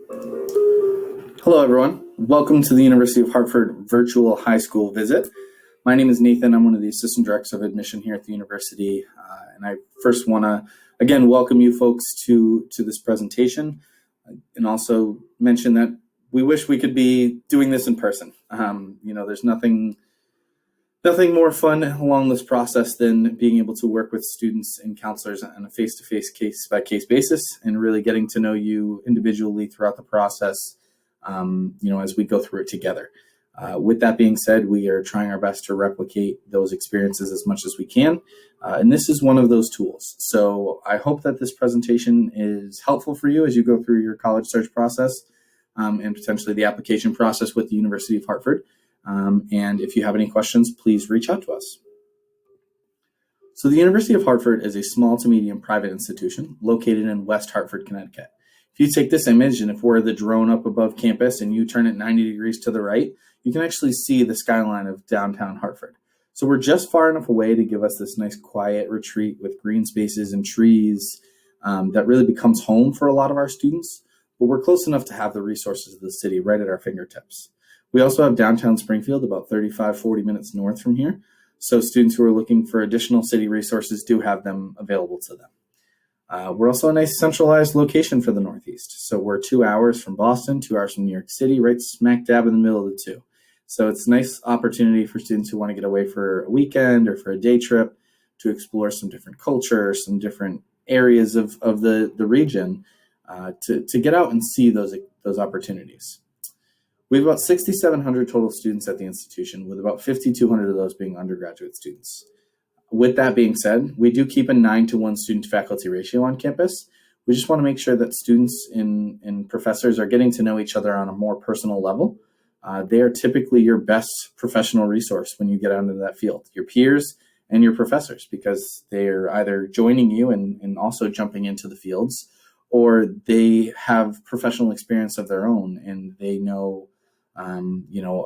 Hello, everyone. Welcome to the University of Hartford virtual high school visit. My name is Nathan. I'm one of the assistant directors of admission here at the university. And I first want to, again, welcome you folks to this presentation and also mention that we wish we could be doing this in person. There's nothing more fun along this process than being able to work with students and counselors on a face-to-face, case-by-case basis and really getting to know you individually throughout the process, as we go through it together. With that being said, we are trying our best to replicate those experiences as much as we can, and this is one of those tools. So I hope that this presentation is helpful for you as you go through your college search process and potentially the application process with the University of Hartford. And if you have any questions, please reach out to us. So the University of Hartford is a small to medium private institution located in West Hartford, Connecticut. If you take this image and if we're the drone up above campus and you turn it 90 degrees to the right, you can actually see the skyline of downtown Hartford. So we're just far enough away to give us this nice quiet retreat with green spaces and trees that really becomes home for a lot of our students, but we're close enough to have the resources of the city right at our fingertips. We also have downtown Springfield about 35-40 minutes north from here, so students who are looking for additional city resources do have them available to them. We're also a nice centralized location for the Northeast. So we're 2 hours from Boston, 2 hours from New York City, right smack dab in the middle of the two. So it's a nice opportunity for students who want to get away for a weekend or for a day trip to explore some different culture, some different areas of the region to get out and see those opportunities. We have about 6,700 total students at the institution, with about 5,200 of those being undergraduate students. With that being said, we do keep a 9-to-1 student-to-faculty ratio on campus. We just want to make sure that students and professors are getting to know each other on a more personal level. They are typically your best professional resource when you get out into that field, your peers and your professors, because they're either joining you and also jumping into the fields, or they have professional experience of their own and they know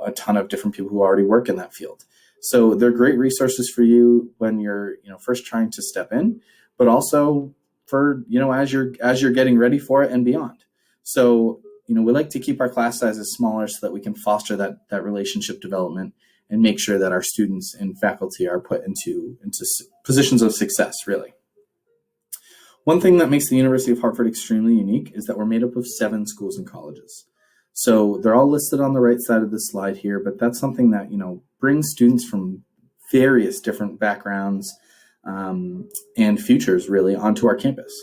a ton of different people who already work in that field. So they're great resources for you when you're, first trying to step in, but also for, as you're getting ready for it and beyond. So, we like to keep our class sizes smaller so that we can foster that relationship development and make sure that our students and faculty are put into positions of success, really. One thing that makes the University of Hartford extremely unique is that we're made up of 7 schools and colleges. So they're all listed on the right side of the slide here, but that's something that, brings students from various different backgrounds and futures really onto our campus.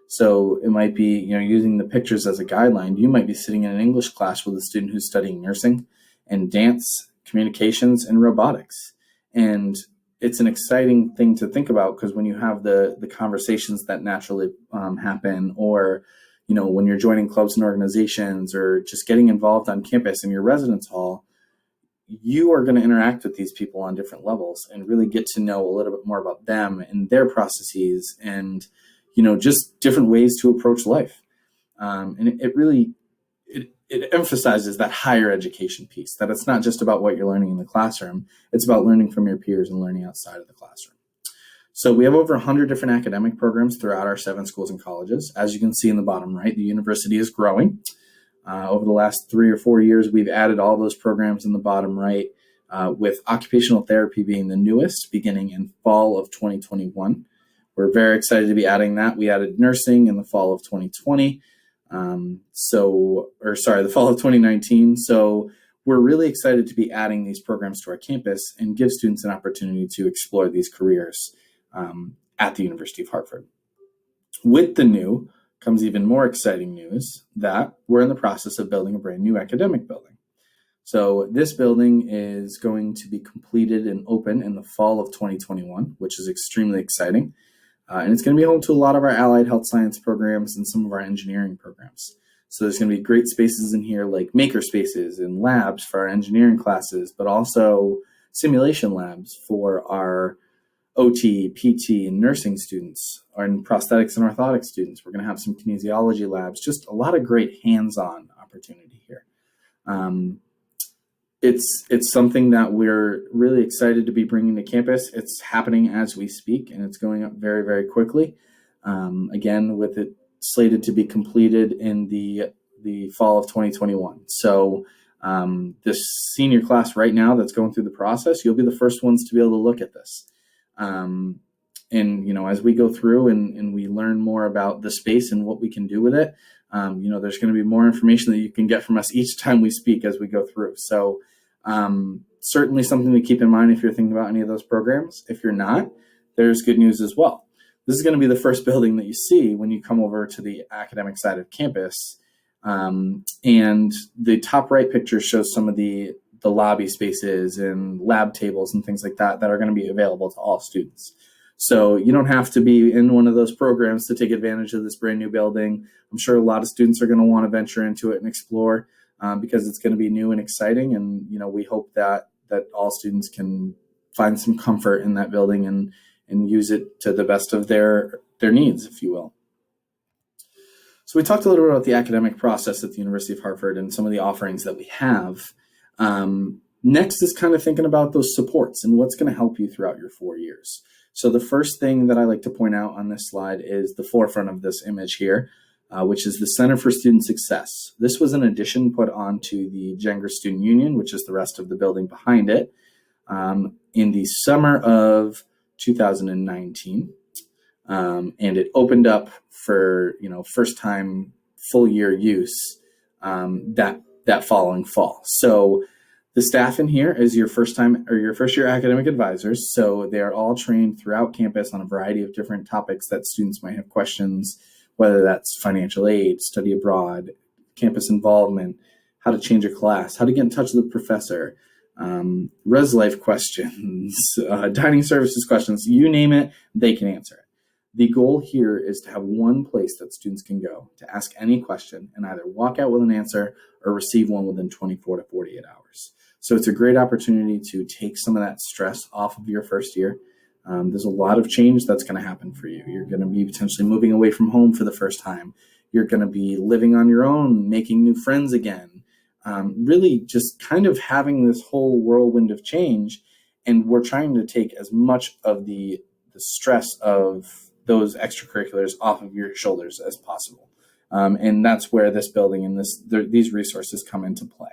So it might be, using the pictures as a guideline, you might be sitting in an English class with a student who's studying nursing and dance, communications, and robotics. And it's an exciting thing to think about because when you have the conversations that naturally happen, or when you're joining clubs and organizations or just getting involved on campus in your residence hall, you are going to interact with these people on different levels and really get to know a little bit more about them and their processes and, just different ways to approach life. And it really emphasizes that higher education piece, that it's not just about what you're learning in the classroom, it's about learning from your peers and learning outside of the classroom. So we have over 100 different academic programs throughout our 7 schools and colleges. As you can see in the bottom right, the university is growing. Over the last 3 or 4 years, we've added all those programs in the bottom right, with occupational therapy being the newest, beginning in fall of 2021. We're very excited to be adding that. We added nursing in the fall of 2020, the fall of 2019. So we're really excited to be adding these programs to our campus and give students an opportunity to explore these careers at the University of Hartford. With the new comes even more exciting news that we're in the process of building a brand new academic building. So this building is going to be completed and open in the fall of 2021, which is extremely exciting. And it's going to be home to a lot of our allied health science programs and some of our engineering programs. So there's going to be great spaces in here like maker spaces and labs for our engineering classes, but also simulation labs for our OT, PT, and nursing students, and prosthetics and orthotic students. We're going to have some kinesiology labs, just a lot of great hands-on opportunity here. It's something that we're really excited to be bringing to campus. It's happening as we speak, and it's going up very, very quickly. Again, with it slated to be completed in the the fall of 2021. So this senior class right now that's going through the process, you'll be the first ones to be able to look at this. And, as we go through and we learn more about the space and what we can do with it, there's going to be more information that you can get from us each time we speak as we go through. So certainly something to keep in mind if you're thinking about any of those programs. If you're not, there's good news as well. This is going to be the first building that you see when you come over to the academic side of campus. And the top right picture shows some of the lobby spaces and lab tables and things like that are going to be available to all students. So you don't have to be in one of those programs to take advantage of this brand new building. I'm sure a lot of students are going to want to venture into it and explore because it's going to be new and exciting. And, we hope that all students can find some comfort in that building and use it to the best of their needs, if you will. So we talked a little bit about the academic process at the University of Hartford and some of the offerings that we have. Next is kind of thinking about those supports and what's going to help you throughout your 4 years. So the first thing that I like to point out on this slide is the forefront of this image here, which is the Center for Student Success. This was an addition put onto the Jenger Student Union, which is the rest of the building behind it, in the summer of 2019. And it opened up for, first time full year use that following fall. So the staff in here is your first year academic advisors. So they are all trained throughout campus on a variety of different topics that students might have questions, whether that's financial aid, study abroad, campus involvement, how to change a class, how to get in touch with the professor, res life questions, dining services questions, you name it, they can answer it. The goal here is to have one place that students can go to ask any question and either walk out with an answer or receive one within 24 to 48 hours. So it's a great opportunity to take some of that stress off of your first year. There's a lot of change that's going to happen for you. You're going to be potentially moving away from home for the first time. You're going to be living on your own, making new friends again, really just kind of having this whole whirlwind of change. And we're trying to take as much of the stress of those extracurriculars off of your shoulders as possible. And that's where this building and these resources come into play.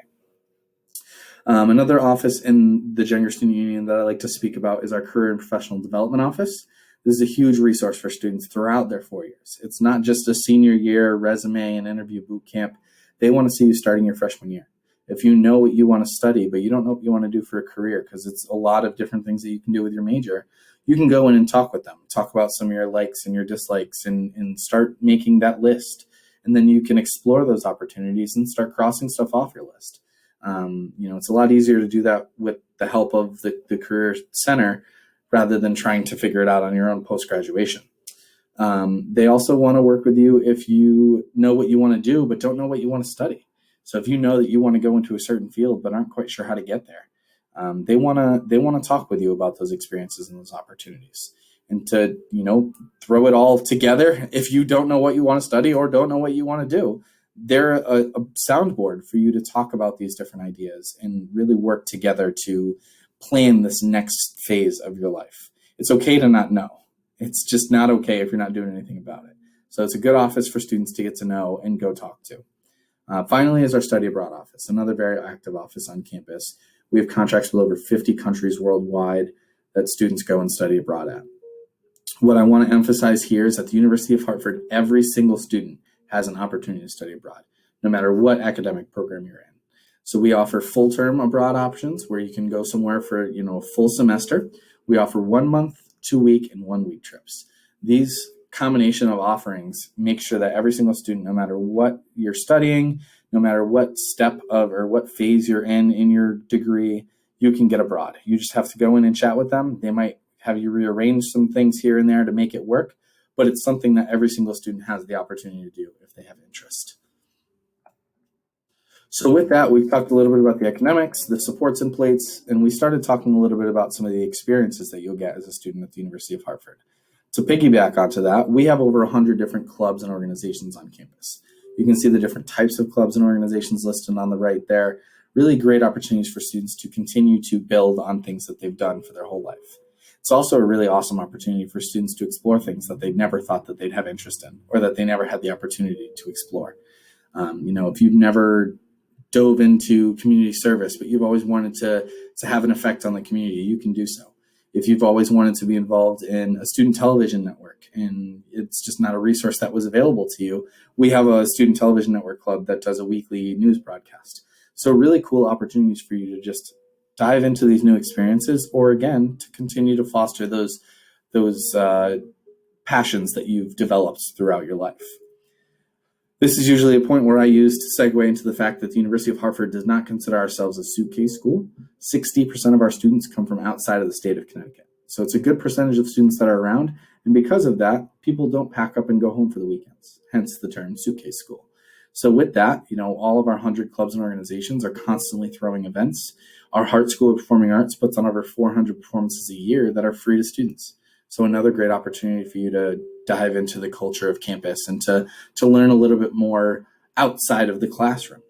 Another office in the Jenger Student Union that I like to speak about is our Career and Professional Development Office. This is a huge resource for students throughout their 4 years. It's not just a senior year resume and interview boot camp. They want to see you starting your freshman year. If you know what you want to study, but you don't know what you want to do for a career, because it's a lot of different things that you can do with your major, you can go in and talk with them, talk about some of your likes and your dislikes and start making that list. And then you can explore those opportunities and start crossing stuff off your list. It's a lot easier to do that with the help of the Career Center rather than trying to figure it out on your own post-graduation. They also want to work with you if you know what you want to do but don't know what you want to study. So if you know that you want to go into a certain field but aren't quite sure how to get there, they want to talk with you about those experiences and those opportunities. And to, throw it all together, if you don't know what you want to study or don't know what you want to do, they're a soundboard for you to talk about these different ideas and really work together to plan this next phase of your life. It's okay to not know. It's just not okay if you're not doing anything about it. So it's a good office for students to get to know and go talk to. Finally is our Study Abroad office, another very active office on campus. We have contracts with over 50 countries worldwide that students go and study abroad at. What I want to emphasize here is at the University of Hartford, every single student has an opportunity to study abroad, no matter what academic program you're in. So we offer full-term abroad options where you can go somewhere for a full semester. We offer 1 month, 2 week, and 1 week trips. These combination of offerings make sure that every single student, no matter what you're studying, no matter what step of or what phase you're in your degree, you can get abroad. You just have to go in and chat with them. They might have you rearrange some things here and there to make it work, but it's something that every single student has the opportunity to do if they have interest. So with that, we've talked a little bit about the academics, the supports and plates, and we started talking a little bit about some of the experiences that you'll get as a student at the University of Hartford. To piggyback onto that, we have over 100 different clubs and organizations on campus. You can see the different types of clubs and organizations listed on the right there. Really great opportunities for students to continue to build on things that they've done for their whole life. It's also a really awesome opportunity for students to explore things that they never thought that they'd have interest in or that they never had the opportunity to explore. If you've never dove into community service, but you've always wanted to have an effect on the community, you can do so. If you've always wanted to be involved in a student television network and it's just not a resource that was available to you, we have a student television network club that does a weekly news broadcast. So really cool opportunities for you to just dive into these new experiences, or again, to continue to foster those passions that you've developed throughout your life. This is usually a point where I use to segue into the fact that the University of Hartford does not consider ourselves a suitcase school. 60% of our students come from outside of the state of Connecticut. So it's a good percentage of students that are around. And because of that, people don't pack up and go home for the weekends, hence the term suitcase school. So with that, all of our 100 clubs and organizations are constantly throwing events. Our Hart School of Performing Arts puts on over 400 performances a year that are free to students. So another great opportunity for you to dive into the culture of campus and to learn a little bit more outside of the classroom.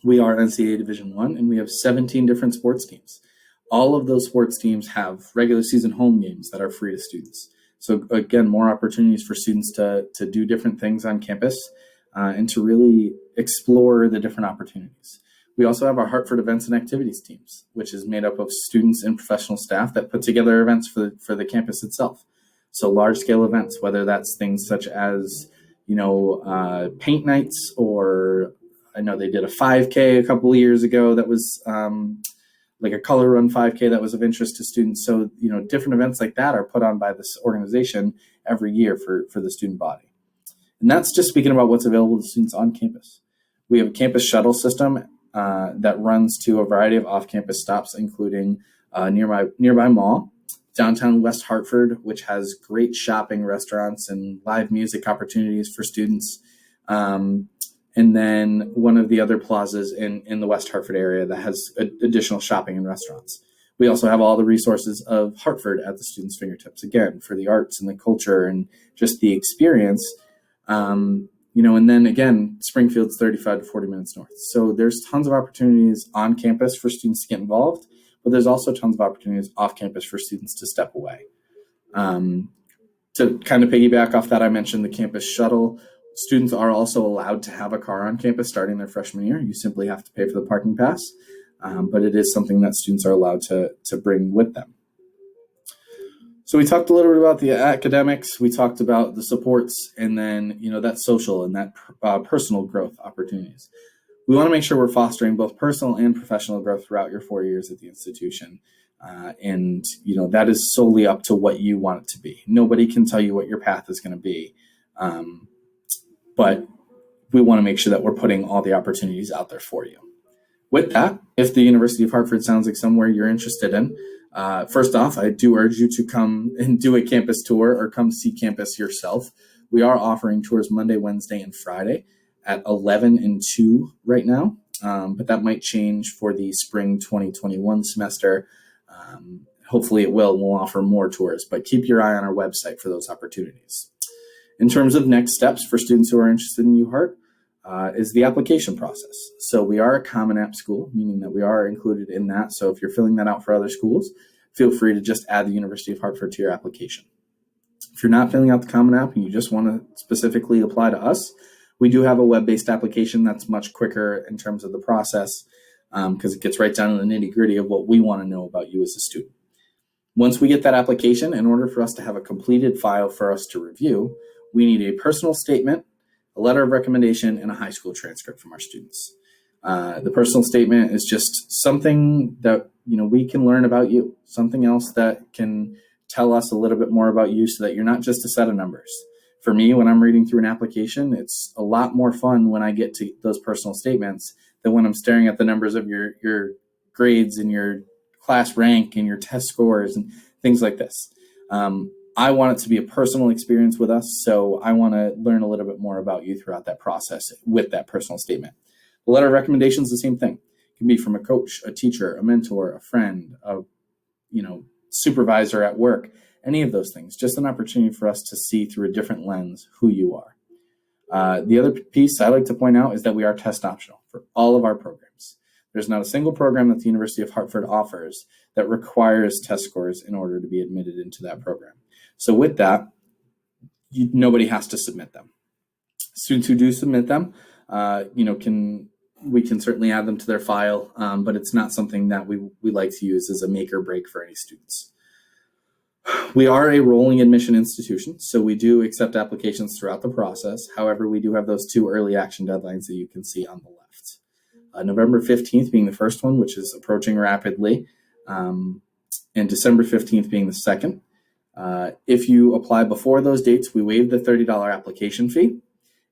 We are NCAA Division I, and we have 17 different sports teams. All of those sports teams have regular season home games that are free to students. So again, more opportunities for students to do different things on campus and to really explore the different opportunities. We also have our Hartford events and activities teams, which is made up of students and professional staff that put together events for the campus itself. So large scale events, whether that's things such as, paint nights, or I know they did a 5K a couple of years ago that was like a color run 5K that was of interest to students. So, different events like that are put on by this organization every year for the student body. And that's just speaking about what's available to students on campus. We have a campus shuttle system that runs to a variety of off-campus stops, including nearby mall, downtown West Hartford, which has great shopping, restaurants, and live music opportunities for students. And then one of the other plazas in the West Hartford area that has additional shopping and restaurants. We also have all the resources of Hartford at the students' fingertips, again, for the arts and the culture and just the experience. And then again, Springfield's 35 to 40 minutes north. So there's tons of opportunities on campus for students to get involved, but there's also tons of opportunities off campus for students to step away. To kind of piggyback off that, I mentioned the campus shuttle. Students are also allowed to have a car on campus starting their freshman year. You simply have to pay for the parking pass, but it is something that students are allowed to bring with them. So we talked a little bit about the academics, we talked about the supports, and then, that social and that personal growth opportunities. We want to make sure we're fostering both personal and professional growth throughout your 4 years at the institution. And that is solely up to what you want it to be. Nobody can tell you what your path is going to be. But we want to make sure that we're putting all the opportunities out there for you. With that, if the University of Hartford sounds like somewhere you're interested in, first off, I do urge you to come and do a campus tour or come see campus yourself. We are offering tours Monday, Wednesday, and Friday at 11 and 2 right now, but that might change for the spring 2021 semester. Hopefully it will. We'll offer more tours, but keep your eye on our website for those opportunities. In terms of next steps for students who are interested in UHart, is the application process. So we are a Common App school, meaning that we are included in that. So if you're filling that out for other schools, feel free to just add the University of Hartford to your application. If you're not filling out the Common App and you just want to specifically apply to us, we do have a web-based application that's much quicker in terms of the process because it gets right down to the nitty-gritty of what we want to know about you as a student. Once we get that application, in order for us to have a completed file for us to review, we need a personal statement, a letter of recommendation, and a high school transcript from our students. The personal statement is just something that we can learn about you, something else that can tell us a little bit more about you so that you're not just a set of numbers. For me, when I'm reading through an application, it's a lot more fun when I get to those personal statements than when I'm staring at the numbers of your grades and your class rank and your test scores and things like this. I want it to be a personal experience with us, so I want to learn a little bit more about you throughout that process with that personal statement. The letter of recommendation is the same thing. It can be from a coach, a teacher, a mentor, a friend, a supervisor at work, any of those things. Just an opportunity for us to see through a different lens who you are. The other piece I like to point out is that we are test optional for all of our programs. There's not a single program that the University of Hartford offers that requires test scores in order to be admitted into that program. So with that, nobody has to submit them. Students who do submit them, we can certainly add them to their file, but it's not something that we like to use as a make or break for any students. We are a rolling admission institution, so we do accept applications throughout the process. However, we do have those 2 early action deadlines that you can see on the left. November 15th being the first one, which is approaching rapidly, and December 15th being the second. If you apply before those dates, we waive the $30 application fee,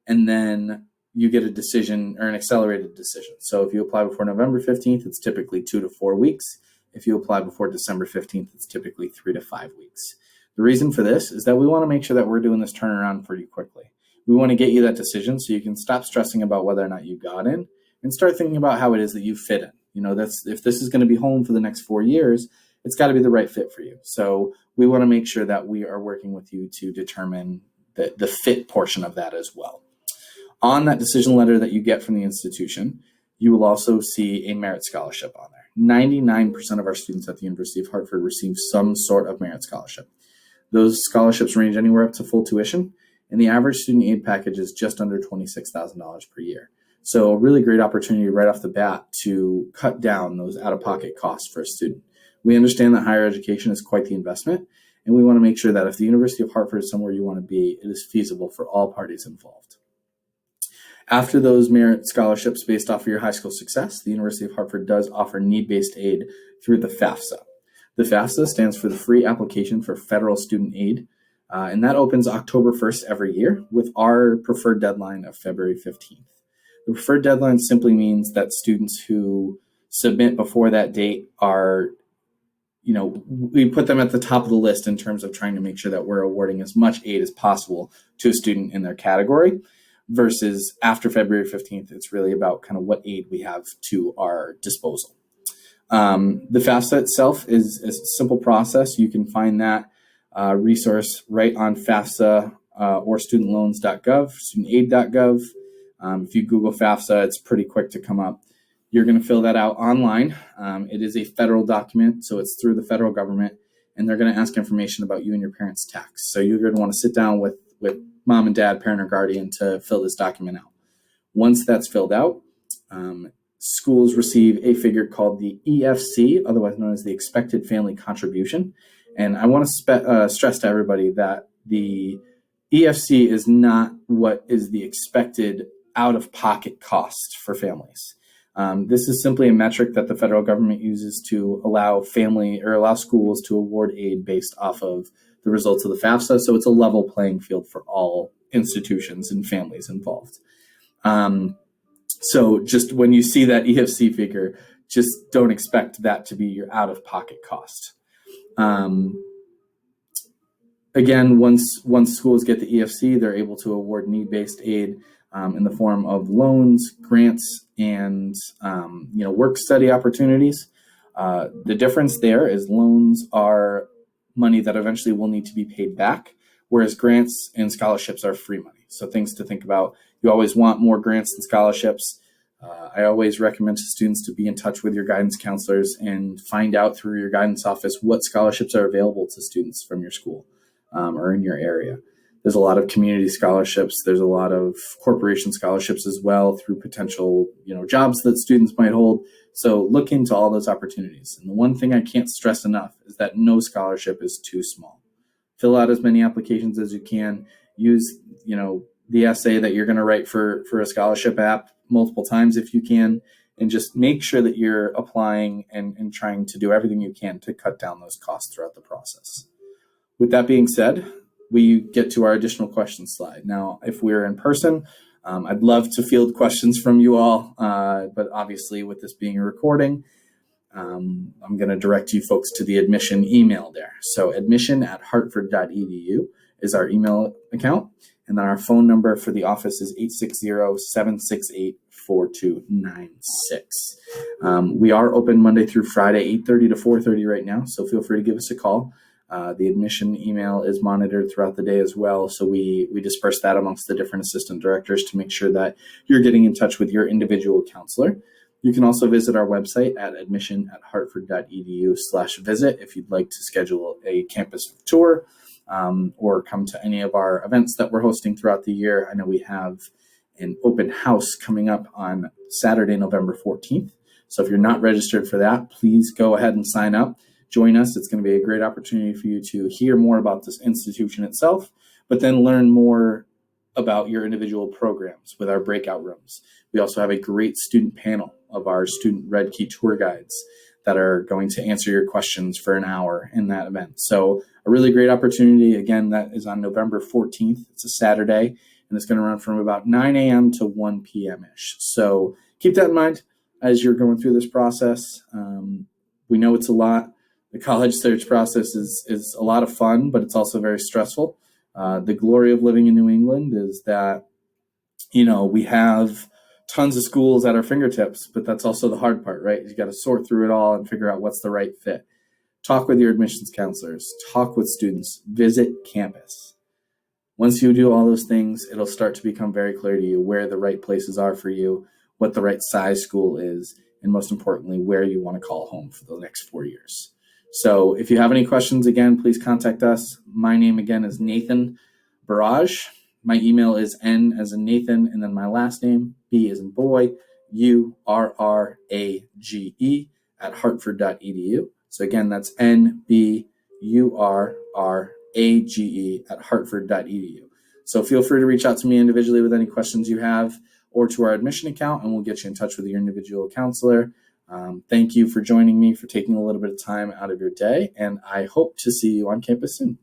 and then you get a decision or an accelerated decision. So if you apply before November 15th, it's typically 2 to 4 weeks. If you apply before December 15th, it's typically 3 to 5 weeks. The reason for this is that we want to make sure that we're doing this turnaround pretty quickly. We want to get you that decision so you can stop stressing about whether or not you got in and start thinking about how it is that you fit in. If this is going to be home for the next 4 years, it's got to be the right fit for you. So we want to make sure that we are working with you to determine the fit portion of that as well. On that decision letter that you get from the institution, you will also see a merit scholarship on there. 99% of our students at the University of Hartford receive some sort of merit scholarship. Those scholarships range anywhere up to full tuition, and the average student aid package is just under $26,000 per year. So a really great opportunity right off the bat to cut down those out-of-pocket costs for a student. We understand that higher education is quite the investment, and we want to make sure that if the University of Hartford is somewhere you want to be, it is feasible for all parties involved. After those merit scholarships based off of your high school success, the University of Hartford does offer need-based aid through the FAFSA. The FAFSA stands for the Free Application for Federal Student Aid, and that opens October 1st every year with our preferred deadline of February 15th. The preferred deadline simply means that students who submit before that date are, we put them at the top of the list in terms of trying to make sure that we're awarding as much aid as possible to a student in their category. Versus after February 15th, it's really about kind of what aid we have to our disposal. The FAFSA itself is a simple process. You can find that resource right on FAFSA or studentloans.gov, studentaid.gov. If you Google FAFSA, it's pretty quick to come up. You're going to fill that out online. It is a federal document, so it's through the federal government, and they're going to ask information about you and your parents' tax. So you're going to want to sit down with mom and dad, parent or guardian to fill this document out. Once that's filled out, schools receive a figure called the EFC, otherwise known as the Expected Family Contribution. And I want to stress to everybody that the EFC is not what is the expected out-of-pocket cost for families. This is simply a metric that the federal government uses to allow schools to award aid based off of the results of the FAFSA. So it's a level playing field for all institutions and families involved. So just when you see that EFC figure, just don't expect that to be your out-of-pocket cost. Again, once schools get the EFC, they're able to award need-based aid in the form of loans, grants, and work study opportunities. The difference there is loans are money that eventually will need to be paid back, whereas grants and scholarships are free money. So things to think about. You always want more grants and scholarships. I always recommend to students to be in touch with your guidance counselors and find out through your guidance office what scholarships are available to students from your school or in your area. There's a lot of community scholarships. There's a lot of corporation scholarships as well through potential, jobs that students might hold. So look into all those opportunities. And the one thing I can't stress enough is that no scholarship is too small. Fill out as many applications as you can. Use, the essay that you're going to write for a scholarship app multiple times if you can, and just make sure that you're applying and trying to do everything you can to cut down those costs throughout the process. With that being said, we get to our additional questions slide. Now, if we're in person, I'd love to field questions from you all, but obviously with this being a recording, I'm going to direct you folks to the admission email there. So admission@hartford.edu is our email account, and then our phone number for the office is 860-768-4296. We are open Monday through Friday, 8:30 to 4:30 right now, so feel free to give us a call. The admission email is monitored throughout the day as well, so we disperse that amongst the different assistant directors to make sure that you're getting in touch with your individual counselor. You can also visit our website at admission@hartford.edu/visit if you'd like to schedule a campus tour or come to any of our events that we're hosting throughout the year. I know we have an open house coming up on Saturday, November 14th. So if you're not registered for that, please go ahead and sign up. Join us. It's going to be a great opportunity for you to hear more about this institution itself, but then learn more about your individual programs with our breakout rooms. We also have a great student panel of our student Red Key tour guides that are going to answer your questions for an hour in that event. So a really great opportunity. Again, that is on November 14th. It's a Saturday, and it's going to run from about 9 a.m. to 1 p.m.-ish. So keep that in mind as you're going through this process. We know it's a lot. The college search process is a lot of fun, but it's also very stressful. The glory of living in New England is that, we have tons of schools at our fingertips, but that's also the hard part, right? You got to sort through it all and figure out what's the right fit. Talk with your admissions counselors, talk with students, visit campus. Once you do all those things, it'll start to become very clear to you where the right places are for you, what the right size school is, and most importantly, where you want to call home for the next 4 years. So if you have any questions, again, please contact us. My name again is Nathan Barrage. My email is N as in Nathan, and then my last name, B as in boy, URRAGE at hartford.edu. So again, that's NBURRAGE at hartford.edu. So feel free to reach out to me individually with any questions you have, or to our admission account, and we'll get you in touch with your individual counselor. Thank you for joining me, for taking a little bit of time out of your day, and I hope to see you on campus soon.